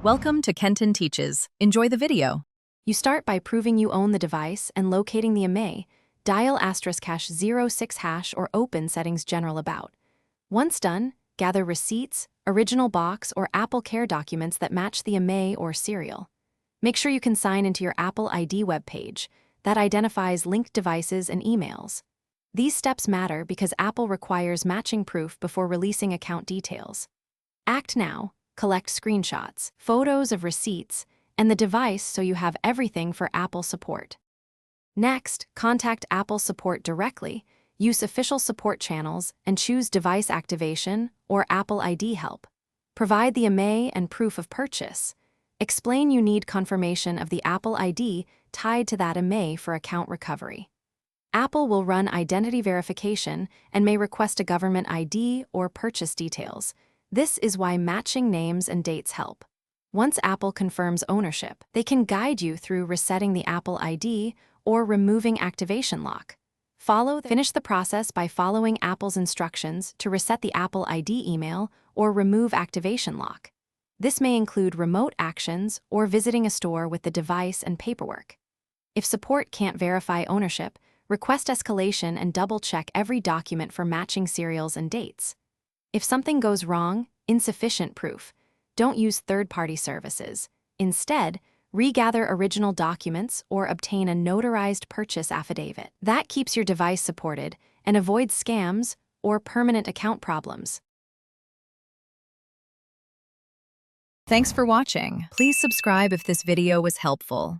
Welcome to Kenton Teaches. Enjoy the video. You start by proving you own the device and locating the Imei. Dial *#06# or open Settings General About. Once done, gather receipts, original box, or Apple Care documents that match the Imei or serial. Make sure you can sign into your Apple ID webpage that identifies linked devices and emails. These steps matter because Apple requires matching proof before releasing account details. Act now. Collect screenshots, photos of receipts, and the device so you have everything for Apple support. Next, contact Apple support directly, use official support channels, and choose device activation or Apple ID help. Provide the Imei and proof of purchase. Explain you need confirmation of the Apple ID tied to that Imei for account recovery. Apple will run identity verification and may request a government ID or purchase details. This is why matching names and dates help. Once Apple confirms ownership, they can guide you through resetting the Apple ID or removing activation lock. Finish the process by following Apple's instructions to reset the Apple ID email or remove activation lock. This may include remote actions or visiting a store with the device and paperwork. If support can't verify ownership, request escalation and double-check every document for matching serials and dates. If something goes wrong, insufficient proof, don't use third-party services. Instead, regather original documents or obtain a notarized purchase affidavit. That keeps your device supported and avoids scams or permanent account problems. Thanks for watching. Please subscribe if this video was helpful.